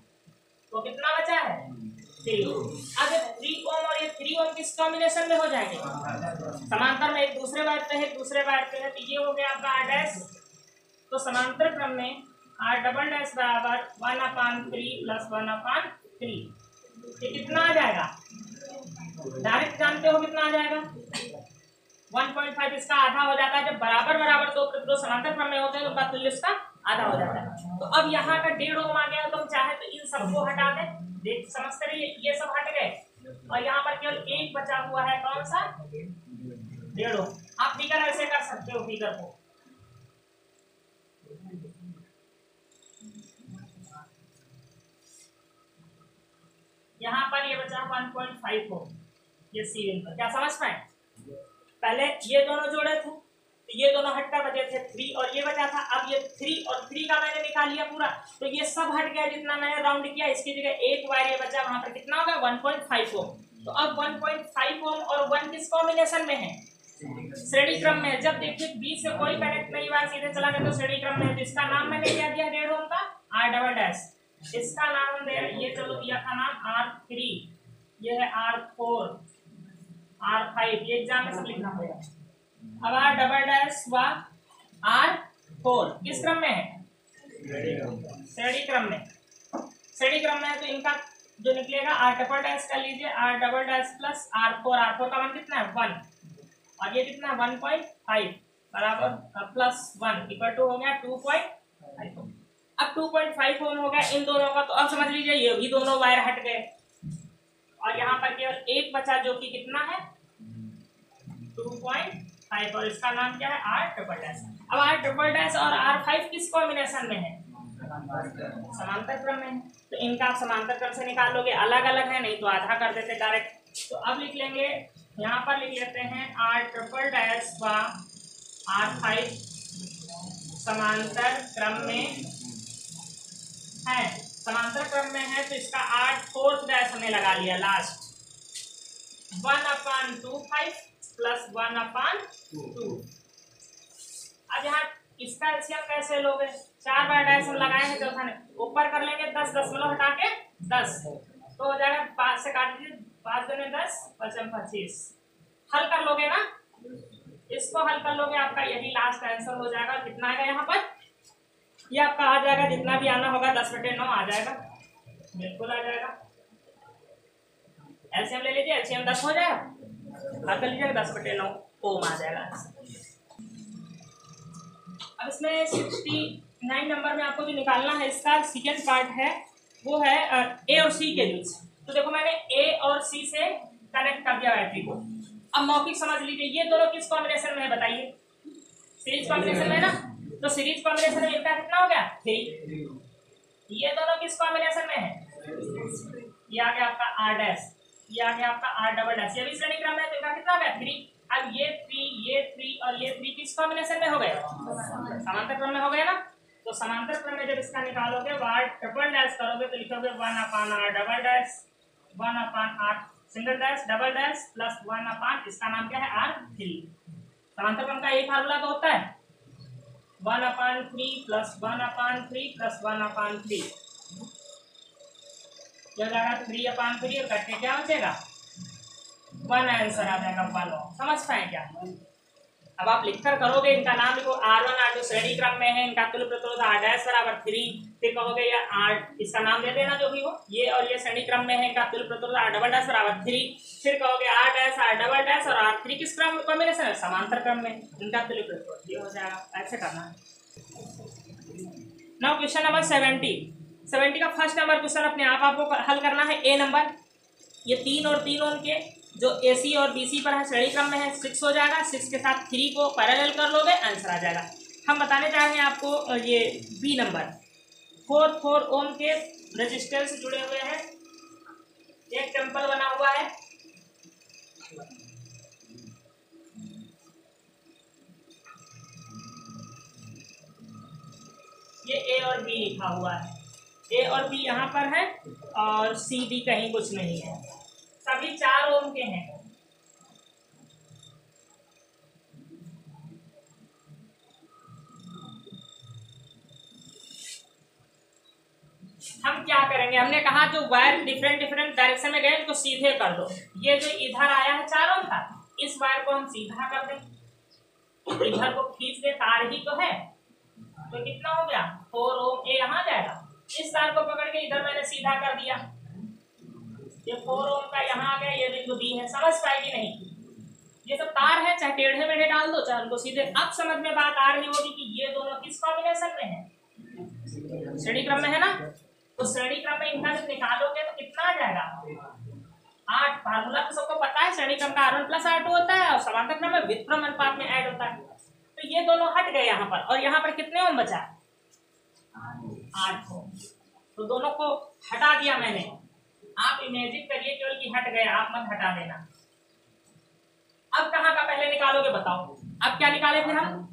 तो कितना बचा है 3 ओम। अब 3 ओम और ये 3 ओम किस कॉम्बिनेशन में हो जाएंगे, समांतर में, एक दूसरे वायर पे है, दूसरे वायर पे है, तो ये हो गया आपका R डैश। तो समांतर क्रम में R डबल डैश बराबर 1/3 प्लस 1/3, ये कितना आ जाएगा, डायरेक्ट जानते हो कितना आ जाएगा 1.5। इसका आधा हो जाता है, जब बराबर बराबर दो प्रतिरोध समांतर क्रम में होते हैं तो उनका तुल्य इसका आधा हो जाता है। तो अब यहाँ का 1.5 ओम आ गया, तो हम चाहे तो इन सबको हटा दें, देख समझते रहिए, ये सब हट गए और यहाँ पर केवल एक बचा हुआ है, कौन सा 1.5 ओम। आप फिगर ऐसे कर सकते हो, फिगर को यहाँ पर ये बचा 1.5 ओम, ये सीरियल पर, क्या समझ पाए। पहले ये दोनों जोड़े थे, तो ये दोनों हटकर बचे थे 3 और ये बचा था। अब ये 3 और 3 का मैंने निकाल लिया पूरा, तो ये सब हट गया जितना मैंने राउंड किया। इसकी जगह एक वायर ये बचा, वहां पर कितना होगा 1.5 ओम। तो अब 1.5 ओम और 1 किस कॉम्बिनेशन में है, श्रेणी क्रम में। जब देखिए बीच से कोई कनेक्ट नहीं हुआ, सीधे चला गया, तो श्रेणी क्रम में है। जिसका नाम मैंने क्या दिया 1.5 ओम का R डबल डैश, इसका नाम दे ये चलो दिया था नाम R3, ये है R4, R5, ये एग्जाम में सब लिखना पड़ेगा। अब R डबल डैश व R4 किस क्रम में है, श्रेणी क्रम में। श्रेणी क्रम में है तो इनका जो निकलेगा R डबल डैश कर लीजिए, R double dash plus R4। R4 का मान कितना है 1 और ये कितना 1.5 बराबर प्लस 1 इक्वल टू हो गया 2.5। अब 2.5 ओम हो गया इन दोनों का। तो अब समझ लीजिए ये भी दोनों वायर हट गए और यहाँ पर केवल एक बचा, जो कि कितना है 2.5 और इसका नाम क्या है R ट्रिपल डैश। अब R ट्रिपल डैश और R5 किस कॉम्बिनेशन में है, समांतर क्रम में है। तो इनका आप समांतर क्रम से निकाल लोगे, अलग अलग है, नहीं तो आधा कर देते डायरेक्ट। तो अब लिख लेंगे, यहाँ पर लिख लेते हैं R ट्रिपल डैश व R5 समांतर क्रम में है। समांतर क्रम में है तो इसका R4 डैश हमने लगा लिया लास्ट, 1/25 प्लस 1/2। अब यहाँ इसका एलसीएम कैसे लोगे, 4 बार डैश हम लगाए हैं, चौथा ने ऊपर कर लेंगे 10 दशमलव हटा के 10, तो हो जाएगा 5 से काट दीजिए, 5 दूनी 10 5 25। हल कर लोगे ना, इसको हल कर लोगे, आपका यही लास्ट आंसर हो जाएगा। कितना आएगा यहाँ पर, ये आपका आ जाएगा, जितना भी आना होगा 10/9 आ जाएगा, बिल्कुल आ जाएगा। एलसीएम ले लीजिए, एलसीएम 10 हो जाएगा, हल कर लीजिएगा 10/9। ओम आ जाएगा। अब इसमें 69 नंबर में आपको जो निकालना है, इसका सेकेंड पार्ट है, वो है ए और सी के बीच। तो देखो मैंने ए और सी से कनेक्ट कर दिया बैटरी को। अब मौखिक समझ लीजिए, ये दोनों किस कॉम्बिनेशन में है बताइए? सीरीज कॉम्बिनेशन में है ना। तो सीरीज कॉम्बिनेशन में इनका कितना हो गया? 3। ये दोनों किस कॉम्बिनेशन में है? ये आ गया आपका आर डैश, ये आ गया आपका आर डबल डैश। ये भी श्रेणी क्रम है, तो इनका कितना हो गया? 3। अब ये 3 और ये 3 किस कॉम्बिनेशन में हो गए? समांतर क्रम में हो गए ना। तो समांतर क्रम में जब इसका निकालोगे, आर डबल डैश करोगे तो लिखोगे 1/r double dash 1/r single dash double dash plus 1/, इसका नाम क्या है? R3। समांतर क्रम का एक फार्मूला तो होता है 1/3 प्लस 1/3 प्लस 1/3। जो जाएगा 3/3 और कट के क्या बचेगा? 1 आंसर आ जाएगा 1। समझ पाए क्या? अब आप लिखकर करोगे, इनका नाम लिखो R1 R2 श्रेणी क्रम में है, इनका तुल्य प्रतिरोध R डैश बराबर 3। फिर कहोगे या R, इसका नाम दे देना जो भी हो, ये और ये श्रेणी क्रम में है, इनका तुल्य प्रतिरोध R डबल डैश बराबर 3। फिर कहोगे R dash R double dash और R3 किस क्रम कॉम्बिनेशन है? समांतर क्रम में, इनका तुल्य प्रतिरोध। ये हो जाएगा, ऐसे करना है। नाउ क्वेश्चन नंबर 70 का फर्स्ट नंबर क्वेश्चन अपने आप आपको हल करना है। ए नंबर, ये 3 और 3 उनके जो AC और BC पर है श्रेणी क्रम में है, 6 हो जाएगा। 6 के साथ 3 को पैरेलल कर लोगे, आंसर आ जाएगा। हम बताने जा रहे हैं आपको ये बी नंबर, 4 ओम के रेजिस्टेंस से जुड़े हुए हैं, एक टेम्पल बना हुआ है। ये ए और बी लिखा हुआ है, ए और बी यहाँ पर है और सी डी कहीं कुछ नहीं है, सभी 4 ओम के हैं। हम क्या करेंगे, हमने कहा जो वायर डिफरेंट डायरेक्शन में गए उनको सीधे कर दो। ये जो इधर आया है 4 ओम का, इस वायर को हम सीधा कर दें, इधर को खींच दे, तार ही तो है। तो कितना हो गया? 4 ओम। ए यहाँ जाएगा, इस तार को पकड़ के इधर मैंने सीधा कर दिया, ये 4 ओम का यहाँ आ गया, ये बिंदु बी है। समझ पाएगी नहीं? ये सब तार है, चाहे टेढ़े मेढ़े डाल दो चाहे उनको सीधे। अब समझ में बात आ रही होगी कि ये दोनों किस कॉम्बिनेशन में है? श्रेणी क्रम में है ना। तो श्रेणी क्रम में इनका जब निकालोगे तो कितना आ जाएगा? 8। फार्मूला तो सबको पता है, श्रेणी क्रम का R1 + R2 होता है और समांतर क्रम में व्युत्क्रम अनुपात में ऐड होता है। तो ये दोनों हट गए यहाँ पर, और यहाँ पर कितने ओम बचा? 8 ओम। तो दोनों को हटा दिया मैंने। आप इमेजिन करिए केवल कि हट गए, आप मत हटा देना। अब कहाँ का पहले निकालोगे बताओ? अब क्या निकाले फिर हम?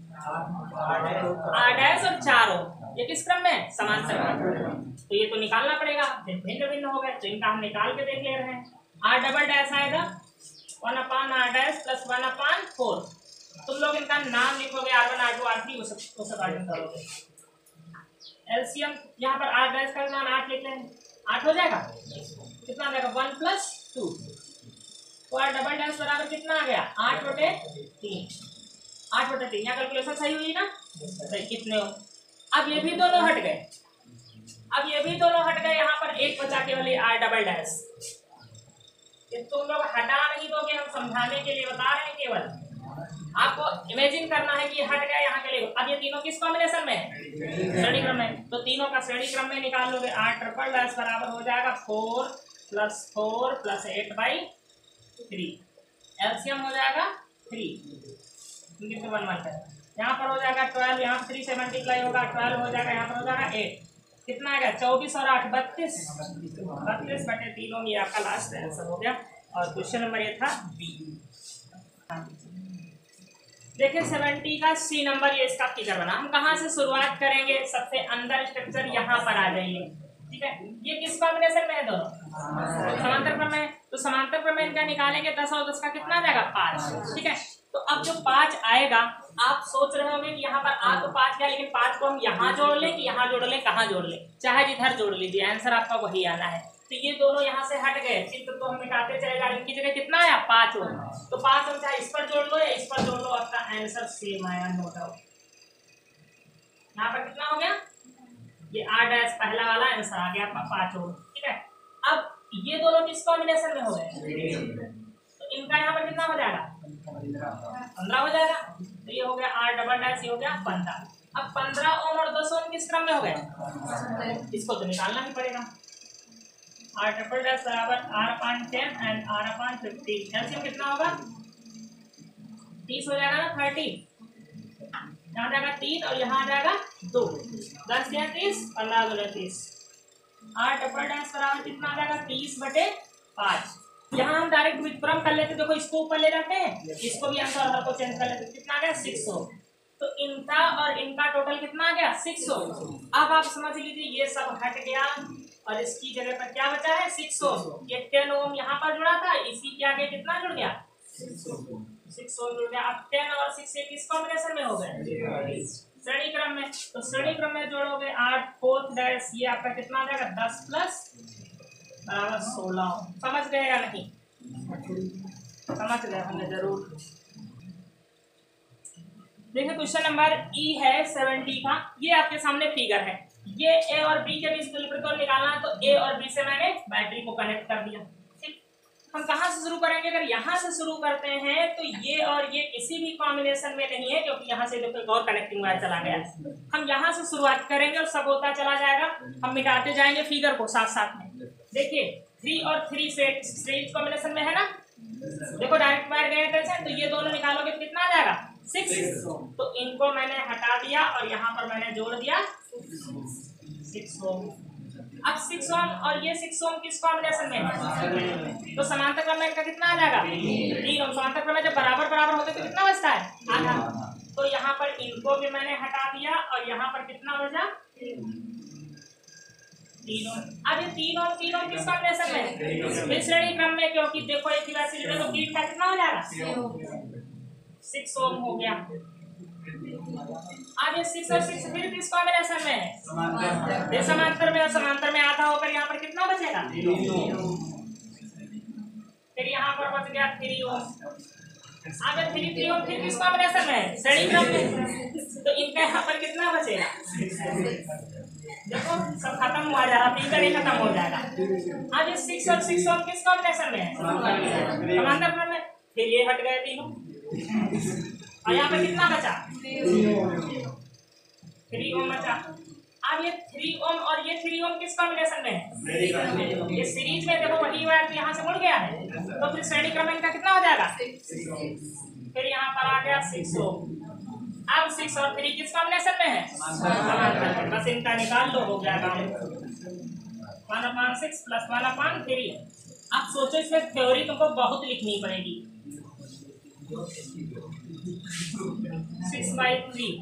R डैश और 4 ओम। ये किस क्रम में? समांतर क्रम। तो ये तो निकालना पड़ेगा, फिर भिन्न भिन्न हो गए, तो इनका हम निकाल के देख ले रहे हैं। R डबल डैश आएगा 1/r डैश प्लस 1/4। तुम लोग इनका नाम लिखोगे R1 R2 R3, वो सब करोगे। एलसीएम यहाँ पर R डैश का मान 8 लिख लें, 8 हो जाएगा। कितना आ जाएगा? 1 + 2। तो R डबल डैश बराबर कितना आ गया? 8/3। 8/3। यहाँ कैलकुलेशन सही हुई ना? सही। कितने हो? अब ये भी दोनों हट गए, यहाँ पर एक बचा केवल R डबल डैश। ये तुम लोग हटा नहीं दोगे, हम समझाने के लिए बता रहे हैं, केवल आपको इमेजिन करना है कि हट गए यहाँ के लिए। अब ये तीनों किस कॉम्बिनेशन में है? श्रेणी क्रम में। तो तीनों का श्रेणी क्रम में निकाल लोगे। R ट्रिपल डैश बराबर हो जाएगा 4 + 4 + 8/3। एलसीएम हो जाएगा 3, 1 यहाँ पर हो जाएगा 12, यहाँ 3 से मल्टीप्लाई होगा, 12 हो जाएगा, यहाँ पर हो जाएगा 8। कितना आएगा? 24 और 8 32। 32/3 ओम। ये आपका लास्ट आंसर हो गया। और क्वेश्चन नंबर ये था बी। देखिए 70 का सी नंबर, ये इसका फिगर बना। हम कहाँ से शुरुआत करेंगे? सबसे अंदर स्ट्रक्चर यहाँ पर आ जाइए, ठीक है। ये किस कॉम्बिनेशन में है? दोनों समांतर क्रम में। तो समांतर क्रम में इनका निकालेंगे 10 और 10 का कितना आ जाएगा? 5, ठीक है। तो अब जो 5 आएगा, आप सोच रहे होंगे कि यहाँ पर आ तो 5 गया, लेकिन 5 को हम यहाँ जोड़ लें कि यहाँ जोड़ लें, कहाँ जोड़ लें? चाहे जिधर जोड़ लीजिए, आंसर आपका वही आना है। तो ये दोनों यहाँ से हट गए, चित्र तो हम मिटाते चले जा रहे हैं। इनकी जगह कितना आया? 5 ओम। तो 5 ओम चाहे इस पर जोड़ लो या इस पर जोड़ लो, आपका आंसर सेम आया, नो डाउट। यहाँ पर कितना हो गया? ये R डैश पहला वाला आंसर आ गया आपका 5 ओम, ठीक है। अब ये दोनों किस कॉम्बिनेशन में हो गए? तो इनका यहाँ पर कितना हो जाएगा? 15 हो जाएगा। तो ये हो गया R डबल डैश, ये हो गया 15। अब 15 ओम और 10 ओम किस क्रम में हो गए, इसको तो निकालना ही पड़ेगा। R ट्रिपल डैश बराबर R/10 एंड R/50। एलसीएम कितना होगा, 30 हो जाएगा ना, 30। यहाँ जाएगा 3 और यहाँ आ जाएगा 2, 10 या 30, 15 गुना 30। R ट्रिपल डैश बराबर कितना आ जाएगा, 30/5। यहाँ हम डायरेक्ट व्युत्क्रम कर लेते, देखो इसको ऊपर ले जाते हैं, इसको भी आंसर और को चेंज कर लेते, कितना आ गया 600। तो इनका और इनका टोटल कितना आ गया 600। अब आप समझ लीजिए ये सब हट गया और इसकी जगह पर क्या बचा है 600। ये 10 ओम यहाँ पर जुड़ा था, इसी के आगे कितना जुड़ गया 600 जुड़ गया। अब 10 और 6 ये किस कॉम्बिनेशन में हो गए, श्रेणी क्रम में। तो श्रेणी क्रम में जोड़ोगे 8 4 डैश, ये आपका कितना आ जाएगा 10 प्लस बराबर 16। समझ गए या नहीं, समझ गए हमने जरूर। देखिए क्वेश्चन नंबर ई है 70 का, ये आपके सामने फिगर है। ये ए और बी के बीच तुल्यप्रतोल निकालना है, तो ए और बी से मैंने बैटरी को कनेक्ट कर दिया। ठीक, हम कहाँ से शुरू करेंगे, अगर यहाँ से शुरू करते हैं तो ये और ये किसी भी कॉम्बिनेशन में नहीं है, क्योंकि यहाँ से देखो एक और कनेक्टिंग वायर चला गया। हम यहाँ से शुरुआत करेंगे और सब होता चला जाएगा, हम मिटाते जाएंगे फिगर को साथ साथ में। देखिए 3 और 3 से सीरीज कॉम्बिनेशन में है ना, देखो डायरेक्ट वायर गए थे, तो ये दोनों निकालोगे तो कितना आ जाएगा 6। तो इनको मैंने हटा दिया और यहाँ पर मैंने जोड़ दिया 6 ओम। अब 6 ओम और ये 6 ओम किस कॉम्बिनेशन में है, तो समांतर क्रम में इनका कितना आ जाएगा 3 ओम। समांतर क्रम में जब बराबर बराबर होते तो कितना बचता है आधा। तो यहाँ पर इनको भी मैंने हटा दिया और यहाँ पर कितना बचा 3 ओम। अब ये 3 ओम किस कॉम्बिनेशन में है, श्रेणी क्रम में, क्योंकि देखो एक ही वैसे जुड़े तो कीट का कितना हो जाएगा 6 ओम हो गया। अब ये 6 और 6 फिर किस कॉम्बिनेशन में है, ये समांतर में, और समांतर में आधा होकर यहाँ पर कितना बचेगा, फिर यहाँ पर बच गया 3 ओम। अब 3 ओम फिर किस कॉम्बिनेशन में है, श्रेणी क्रम में, तो इनका यहाँ पर कितना बचेगा, देखो सब खत्म हो जाएगा, फिगर ही खत्म हो जाएगा। अब ये 6 और 6 ओम किस कॉम्बिनेशन में है, समांतर क्रम में, फिर ये हट गए तीनों और यहाँ पे कितना बचा 3 ओम बचा। अब ये 3 ओम और ये 3 ओम किस कॉम्बिनेशन में है, ये सीरीज में, देखो वही वायर तो यहाँ से मुड़ गया है, तो फिर श्रेणी क्रम इनका कितना हो जाएगा 6। फिर यहाँ पर आ गया 6 ओम। अब 6 और 3 किस कॉम्बिनेशन में है, बस इनका निकाल लो, हो गया काम 1/6 प्लस 1/3। अब सोचो इसमें थ्योरी तुमको बहुत लिखनी पड़ेगी। 6/3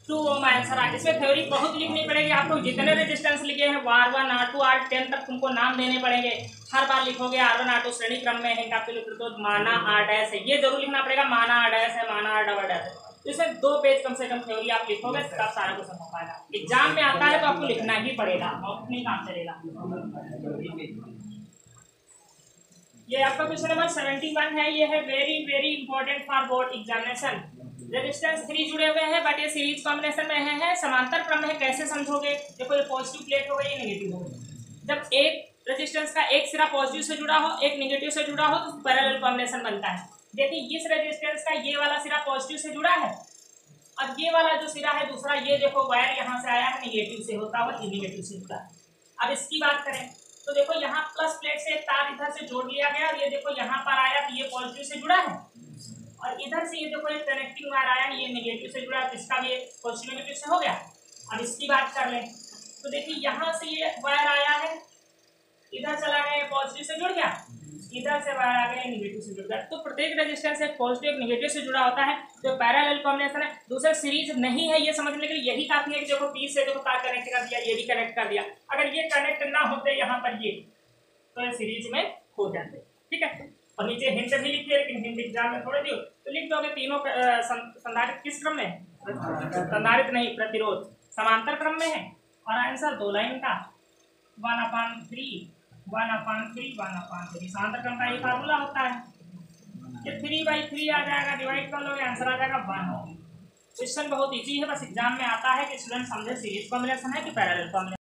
2 ओम आंसर आ, इसमें थ्योरी बहुत लिखनी पड़ेगी आपको। जितने रेजिस्टेंस लिखे हैं R1 R2 R10 तक तुमको नाम देने पड़ेंगे। हर बार लिखोगे R1 R2 श्रेणी क्रम में है, इनका तुल्यप्रतोल माना R डैश है, ये जरूर लिखना पड़ेगा, माना R डैश है, माना R डबल डैश है। तो इसमें 2 पेज कम से कम थ्योरी आप लिखोगे तब सारा कुछ हो पाएगा। एग्जाम में आता है तो आपको लिखना ही पड़ेगा और नहीं काम चलेगा। ये आपका क्वेश्चन नंबर 71 है, ये है very important for board examination. Resistance 3 जुड़े हुए हैं बट ये सीरीज कॉम्बिनेशन में है, समांतर क्रम में कैसे समझोगे, देखो ये पॉजिटिव प्लेट हो गई, ये नेगेटिव हो गई। जब एक रेजिस्टेंस का एक सिरा पॉजिटिव से जुड़ा हो, एक नेगेटिव से जुड़ा हो, तो पैरेलल कॉम्बिनेशन बनता है। देखिए इस रेजिस्टेंस का ये वाला सिरा पॉजिटिव से जुड़ा है और ये वाला जो सिरा है दूसरा, ये देखो वायर यहाँ से आया है नेगेटिव से होता हुआ, नेगेटिव से जुड़ा। अब इसकी बात करें तो देखो यहाँ प्लस प्लेट से एक तार इधर से जोड़ लिया गया और ये देखो यहाँ पर आया तो ये पॉजिटिव से जुड़ा है और इधर से ये देखो एक कनेक्टिंग वायर आया, ये नेगेटिव से जुड़ा है, तो इसका भी पॉजिटिव नेगेटिव से हो गया। अब इसकी बात कर लें तो देखिए यहाँ से ये वायर आया है, इधर चला गया पॉजिटिव से जुड़ गया, इधर से वायर आ गया नेगेटिव से जुड़ गया। तो प्रत्येक रेजिस्टेंस एक पॉजिटिव नेगेटिव से जुड़ा होता है, जो पैरेलल कॉम्बिनेशन है। दूसरा सीरीज नहीं है ये समझने के लिए यही काफी है कि देखो पी से देखो तार कनेक्ट कर दिया, ये भी कनेक्ट कर दिया, अगर ये कनेक्ट ना होते यहाँ पर ये तो ये सीरीज में हो जाते, ठीक है। और नीचे हिंट भी लिखिए, लेकिन हिंट एग्जाम में थोड़े दियो तो लिख दोगे तीनों संधारित्र किस क्रम में, संधारित्र नहीं प्रतिरोध समांतर क्रम में है और आंसर 2 लाइन का 1/3 समांतर क्रम का ये फार्मूला होता है। ये 3/3 आ जाएगा, डिवाइड कर लोगे आंसर आ जाएगा 1 ओम। क्वेश्चन बहुत इजी है, बस एग्जाम में आता है कि स्टूडेंट समझे सीरीज कॉम्बिनेशन है कि पैरेलल कॉम्बिनेशन।